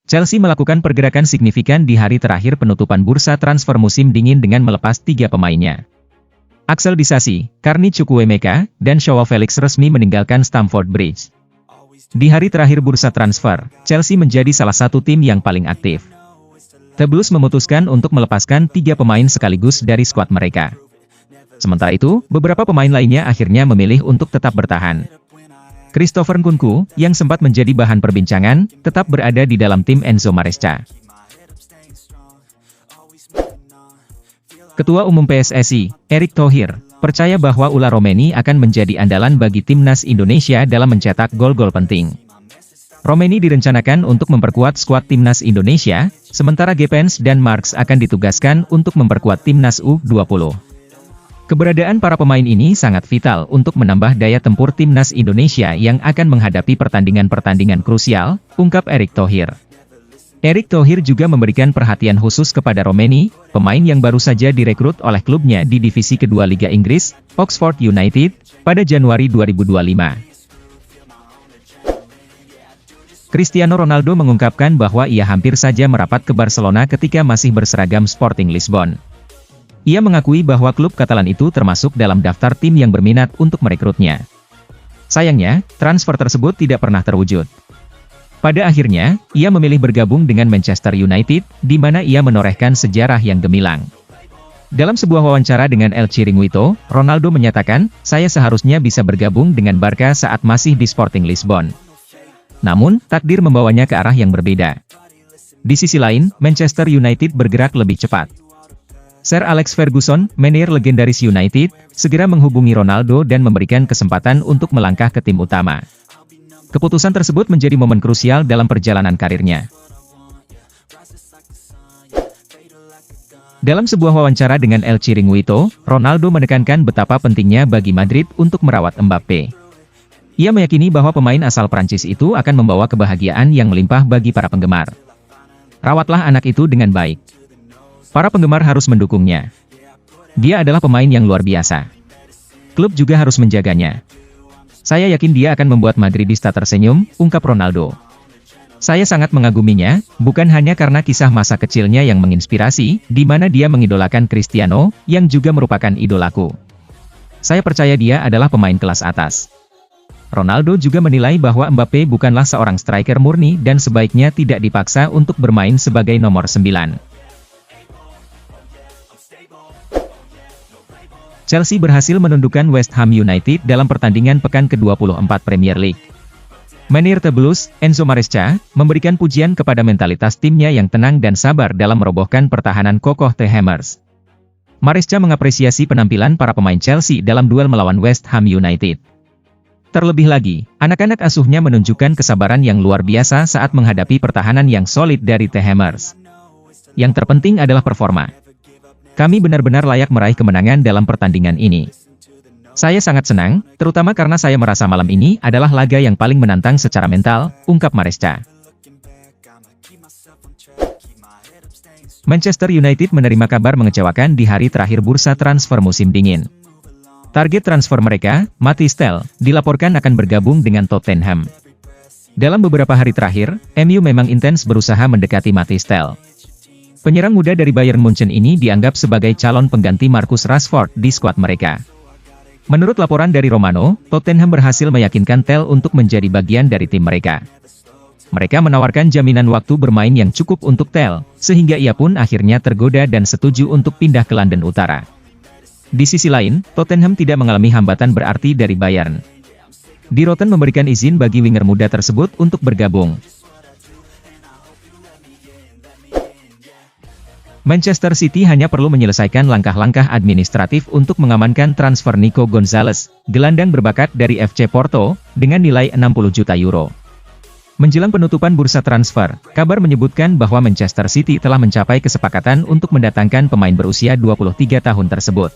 Chelsea melakukan pergerakan signifikan di hari terakhir penutupan bursa transfer musim dingin dengan melepas 3 pemainnya. Axel Disasi, Carney Chukwuemeka, dan Joao Felix resmi meninggalkan Stamford Bridge. Di hari terakhir bursa transfer, Chelsea menjadi salah satu tim yang paling aktif. The Blues memutuskan untuk melepaskan 3 pemain sekaligus dari skuad mereka. Sementara itu, beberapa pemain lainnya akhirnya memilih untuk tetap bertahan. Christopher Nkunku, yang sempat menjadi bahan perbincangan, tetap berada di dalam tim Enzo Maresca. Ketua Umum PSSI, Erick Thohir, percaya bahwa Ula Romeni akan menjadi andalan bagi timnas Indonesia dalam mencetak gol-gol penting. Romeni direncanakan untuk memperkuat skuad timnas Indonesia, sementara Gepens dan Marks akan ditugaskan untuk memperkuat timnas U20. Keberadaan para pemain ini sangat vital untuk menambah daya tempur timnas Indonesia yang akan menghadapi pertandingan-pertandingan krusial, ungkap Erick Thohir. Erick Thohir juga memberikan perhatian khusus kepada Romeni, pemain yang baru saja direkrut oleh klubnya di divisi kedua Liga Inggris, Oxford United, pada Januari 2025. Cristiano Ronaldo mengungkapkan bahwa ia hampir saja merapat ke Barcelona ketika masih berseragam Sporting Lisbon. Ia mengakui bahwa klub Katalan itu termasuk dalam daftar tim yang berminat untuk merekrutnya. Sayangnya, transfer tersebut tidak pernah terwujud. Pada akhirnya, ia memilih bergabung dengan Manchester United, di mana ia menorehkan sejarah yang gemilang. Dalam sebuah wawancara dengan El Chiringuito, Ronaldo menyatakan, "Saya seharusnya bisa bergabung dengan Barca saat masih di Sporting Lisbon. Namun, takdir membawanya ke arah yang berbeda." Di sisi lain, Manchester United bergerak lebih cepat. Sir Alex Ferguson, manajer legendaris United, segera menghubungi Ronaldo dan memberikan kesempatan untuk melangkah ke tim utama. Keputusan tersebut menjadi momen krusial dalam perjalanan karirnya. Dalam sebuah wawancara dengan El Chiringuito, Ronaldo menekankan betapa pentingnya bagi Madrid untuk merawat Mbappe. Ia meyakini bahwa pemain asal Prancis itu akan membawa kebahagiaan yang melimpah bagi para penggemar. "Rawatlah anak itu dengan baik. Para penggemar harus mendukungnya. Dia adalah pemain yang luar biasa. Klub juga harus menjaganya. Saya yakin dia akan membuat Madridista tersenyum," ungkap Ronaldo. "Saya sangat mengaguminya, bukan hanya karena kisah masa kecilnya yang menginspirasi, di mana dia mengidolakan Cristiano, yang juga merupakan idolaku. Saya percaya dia adalah pemain kelas atas." Ronaldo juga menilai bahwa Mbappe bukanlah seorang striker murni dan sebaiknya tidak dipaksa untuk bermain sebagai nomor 9. Chelsea berhasil menundukkan West Ham United dalam pertandingan pekan ke-24 Premier League. Manajer The Blues, Enzo Maresca, memberikan pujian kepada mentalitas timnya yang tenang dan sabar dalam merobohkan pertahanan kokoh The Hammers. Maresca mengapresiasi penampilan para pemain Chelsea dalam duel melawan West Ham United. Terlebih lagi, anak-anak asuhnya menunjukkan kesabaran yang luar biasa saat menghadapi pertahanan yang solid dari The Hammers. Yang terpenting adalah performa. Kami benar-benar layak meraih kemenangan dalam pertandingan ini. Saya sangat senang, terutama karena saya merasa malam ini adalah laga yang paling menantang secara mental, ungkap Maresca. Manchester United menerima kabar mengecewakan di hari terakhir bursa transfer musim dingin. Target transfer mereka, Mathys Tel, dilaporkan akan bergabung dengan Tottenham. Dalam beberapa hari terakhir, MU memang intens berusaha mendekati Mathys Tel. Penyerang muda dari Bayern Munchen ini dianggap sebagai calon pengganti Marcus Rashford di skuad mereka. Menurut laporan dari Romano, Tottenham berhasil meyakinkan Tel untuk menjadi bagian dari tim mereka. Mereka menawarkan jaminan waktu bermain yang cukup untuk Tel, sehingga ia pun akhirnya tergoda dan setuju untuk pindah ke London Utara. Di sisi lain, Tottenham tidak mengalami hambatan berarti dari Bayern. Di Rotten memberikan izin bagi winger muda tersebut untuk bergabung. Manchester City hanya perlu menyelesaikan langkah-langkah administratif untuk mengamankan transfer Nico Gonzalez, gelandang berbakat dari FC Porto, dengan nilai 60 juta euro. Menjelang penutupan bursa transfer, kabar menyebutkan bahwa Manchester City telah mencapai kesepakatan untuk mendatangkan pemain berusia 23 tahun tersebut.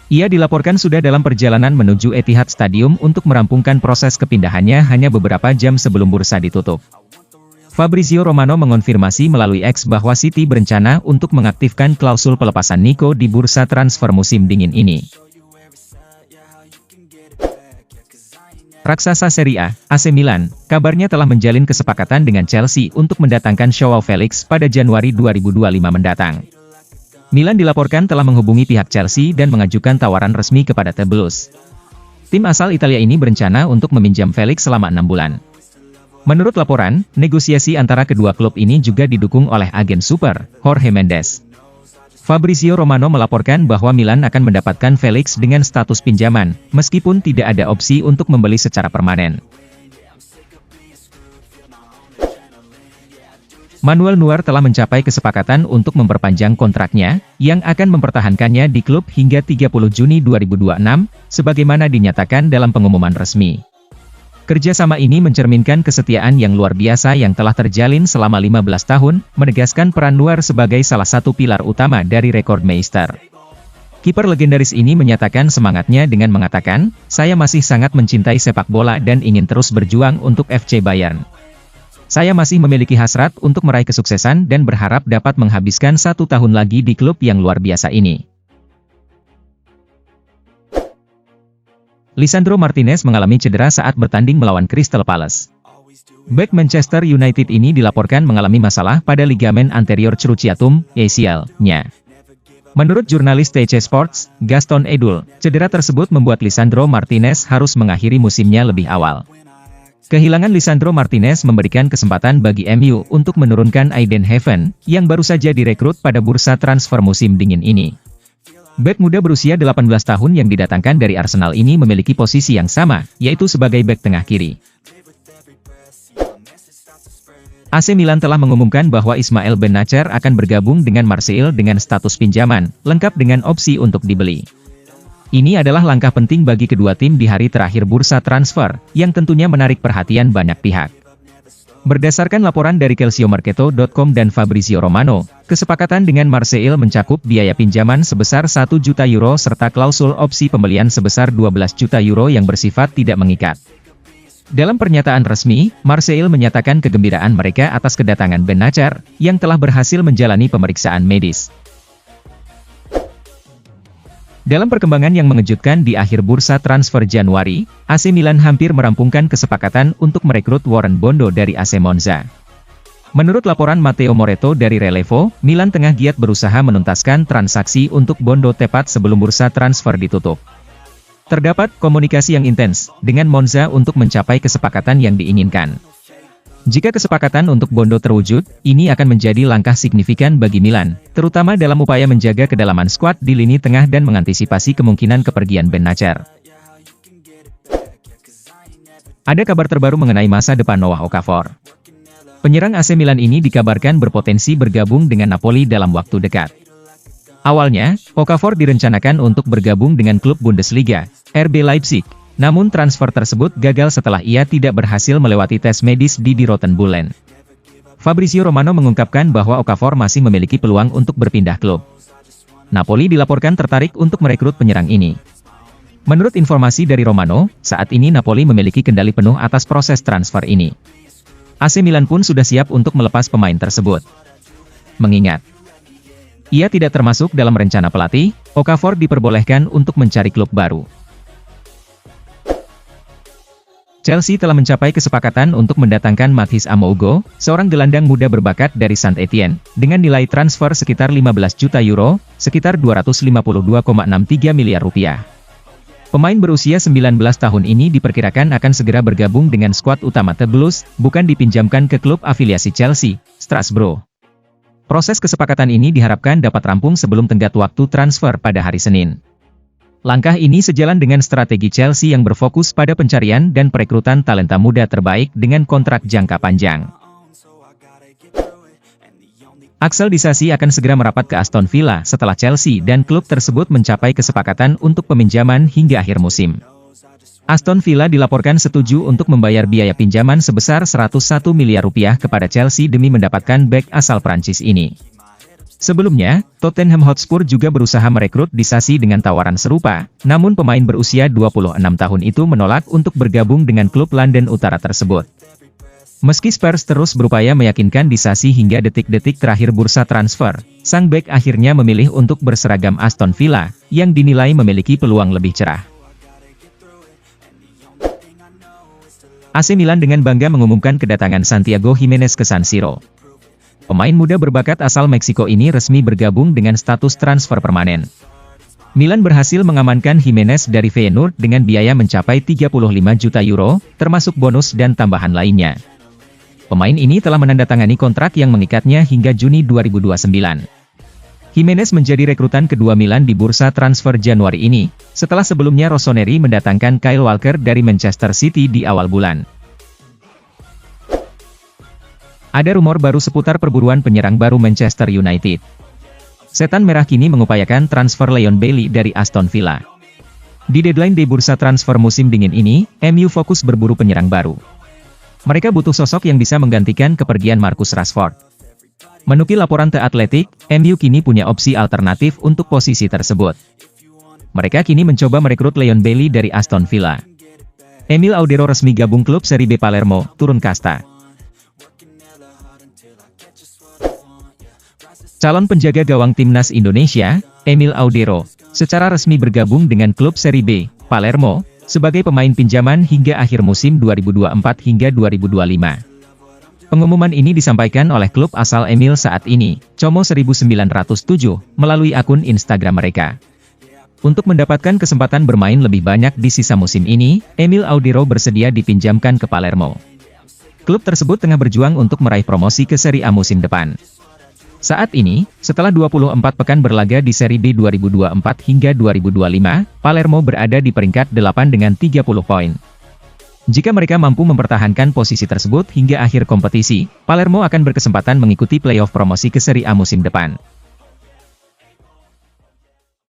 Ia dilaporkan sudah dalam perjalanan menuju Etihad Stadium untuk merampungkan proses kepindahannya hanya beberapa jam sebelum bursa ditutup. Fabrizio Romano mengonfirmasi melalui X bahwa City berencana untuk mengaktifkan klausul pelepasan Nico di bursa transfer musim dingin ini. Raksasa Serie A, AC Milan, kabarnya telah menjalin kesepakatan dengan Chelsea untuk mendatangkan Joao Felix pada Januari 2025 mendatang. Milan dilaporkan telah menghubungi pihak Chelsea dan mengajukan tawaran resmi kepada The Blues. Tim asal Italia ini berencana untuk meminjam Felix selama 6 bulan. Menurut laporan, negosiasi antara kedua klub ini juga didukung oleh agen super, Jorge Mendes. Fabrizio Romano melaporkan bahwa Milan akan mendapatkan Felix dengan status pinjaman, meskipun tidak ada opsi untuk membeli secara permanen. Manuel Neuer telah mencapai kesepakatan untuk memperpanjang kontraknya, yang akan mempertahankannya di klub hingga 30 Juni 2026, sebagaimana dinyatakan dalam pengumuman resmi. Kerjasama ini mencerminkan kesetiaan yang luar biasa yang telah terjalin selama 15 tahun, menegaskan peran Neuer sebagai salah satu pilar utama dari Rekordmeister. Kiper legendaris ini menyatakan semangatnya dengan mengatakan, "Saya masih sangat mencintai sepak bola dan ingin terus berjuang untuk FC Bayern. Saya masih memiliki hasrat untuk meraih kesuksesan dan berharap dapat menghabiskan 1 tahun lagi di klub yang luar biasa ini." Lisandro Martinez mengalami cedera saat bertanding melawan Crystal Palace. Bek Manchester United ini dilaporkan mengalami masalah pada ligamen anterior cruciatum ACL-nya. Menurut jurnalis TC Sports, Gaston Edul, cedera tersebut membuat Lisandro Martinez harus mengakhiri musimnya lebih awal. Kehilangan Lisandro Martinez memberikan kesempatan bagi MU untuk menurunkan Aiden Heaven, yang baru saja direkrut pada bursa transfer musim dingin ini. Bek muda berusia 18 tahun yang didatangkan dari Arsenal ini memiliki posisi yang sama, yaitu sebagai bek tengah kiri. AC Milan telah mengumumkan bahwa Ismail Benacer akan bergabung dengan Marseille dengan status pinjaman, lengkap dengan opsi untuk dibeli. Ini adalah langkah penting bagi kedua tim di hari terakhir bursa transfer, yang tentunya menarik perhatian banyak pihak. Berdasarkan laporan dari calciomercato.com dan Fabrizio Romano, kesepakatan dengan Marseille mencakup biaya pinjaman sebesar 1 juta euro serta klausul opsi pembelian sebesar 12 juta euro yang bersifat tidak mengikat. Dalam pernyataan resmi, Marseille menyatakan kegembiraan mereka atas kedatangan Benacer, yang telah berhasil menjalani pemeriksaan medis. Dalam perkembangan yang mengejutkan di akhir bursa transfer Januari, AC Milan hampir merampungkan kesepakatan untuk merekrut Warren Bondo dari AC Monza. Menurut laporan Matteo Moretto dari Relevo, Milan tengah giat berusaha menuntaskan transaksi untuk Bondo tepat sebelum bursa transfer ditutup. Terdapat komunikasi yang intens dengan Monza untuk mencapai kesepakatan yang diinginkan. Jika kesepakatan untuk Bondo terwujud, ini akan menjadi langkah signifikan bagi Milan, terutama dalam upaya menjaga kedalaman skuad di lini tengah dan mengantisipasi kemungkinan kepergian Benacer. Ada kabar terbaru mengenai masa depan Noah Okafor. Penyerang AC Milan ini dikabarkan berpotensi bergabung dengan Napoli dalam waktu dekat. Awalnya, Okafor direncanakan untuk bergabung dengan klub Bundesliga, RB Leipzig. Namun transfer tersebut gagal setelah ia tidak berhasil melewati tes medis di Rottenbullen. Fabrizio Romano mengungkapkan bahwa Okafor masih memiliki peluang untuk berpindah klub. Napoli dilaporkan tertarik untuk merekrut penyerang ini. Menurut informasi dari Romano, saat ini Napoli memiliki kendali penuh atas proses transfer ini. AC Milan pun sudah siap untuk melepas pemain tersebut. Mengingat ia tidak termasuk dalam rencana pelatih, Okafor diperbolehkan untuk mencari klub baru. Chelsea telah mencapai kesepakatan untuk mendatangkan Mathis Amougo, seorang gelandang muda berbakat dari Saint-Etienne, dengan nilai transfer sekitar 15 juta euro, sekitar 252,63 miliar rupiah. Pemain berusia 19 tahun ini diperkirakan akan segera bergabung dengan skuad utama The Blues, bukan dipinjamkan ke klub afiliasi Chelsea, Strasbourg. Proses kesepakatan ini diharapkan dapat rampung sebelum tenggat waktu transfer pada hari Senin. Langkah ini sejalan dengan strategi Chelsea yang berfokus pada pencarian dan perekrutan talenta muda terbaik dengan kontrak jangka panjang. Axel Disasi akan segera merapat ke Aston Villa setelah Chelsea dan klub tersebut mencapai kesepakatan untuk peminjaman hingga akhir musim. Aston Villa dilaporkan setuju untuk membayar biaya pinjaman sebesar 101 miliar rupiah kepada Chelsea demi mendapatkan bek asal Prancis ini. Sebelumnya, Tottenham Hotspur juga berusaha merekrut Disasi dengan tawaran serupa, namun pemain berusia 26 tahun itu menolak untuk bergabung dengan klub London Utara tersebut. Meski Spurs terus berupaya meyakinkan Disasi hingga detik-detik terakhir bursa transfer, sang bek akhirnya memilih untuk berseragam Aston Villa, yang dinilai memiliki peluang lebih cerah. AC Milan dengan bangga mengumumkan kedatangan Santiago Giménez ke San Siro. Pemain muda berbakat asal Meksiko ini resmi bergabung dengan status transfer permanen. Milan berhasil mengamankan Giménez dari Feyenoord dengan biaya mencapai 35 juta euro, termasuk bonus dan tambahan lainnya. Pemain ini telah menandatangani kontrak yang mengikatnya hingga Juni 2029. Giménez menjadi rekrutan kedua Milan di bursa transfer Januari ini, setelah sebelumnya Rossoneri mendatangkan Kyle Walker dari Manchester City di awal bulan. Ada rumor baru seputar perburuan penyerang baru Manchester United. Setan Merah kini mengupayakan transfer Leon Bailey dari Aston Villa. Di deadline day bursa transfer musim dingin ini, MU fokus berburu penyerang baru. Mereka butuh sosok yang bisa menggantikan kepergian Marcus Rashford. Menukil laporan The Athletic, MU kini punya opsi alternatif untuk posisi tersebut. Mereka kini mencoba merekrut Leon Bailey dari Aston Villa. Emil Audero resmi gabung klub Serie B Palermo, turun kasta. Calon penjaga gawang timnas Indonesia, Emil Audero, secara resmi bergabung dengan klub Serie B, Palermo, sebagai pemain pinjaman hingga akhir musim 2024 hingga 2025. Pengumuman ini disampaikan oleh klub asal Emil saat ini, Como 1907, melalui akun Instagram mereka. Untuk mendapatkan kesempatan bermain lebih banyak di sisa musim ini, Emil Audero bersedia dipinjamkan ke Palermo. Klub tersebut tengah berjuang untuk meraih promosi ke Serie A musim depan. Saat ini, setelah 24 pekan berlaga di Serie B 2024 hingga 2025, Palermo berada di peringkat 8 dengan 30 poin. Jika mereka mampu mempertahankan posisi tersebut hingga akhir kompetisi, Palermo akan berkesempatan mengikuti playoff promosi ke Serie A musim depan.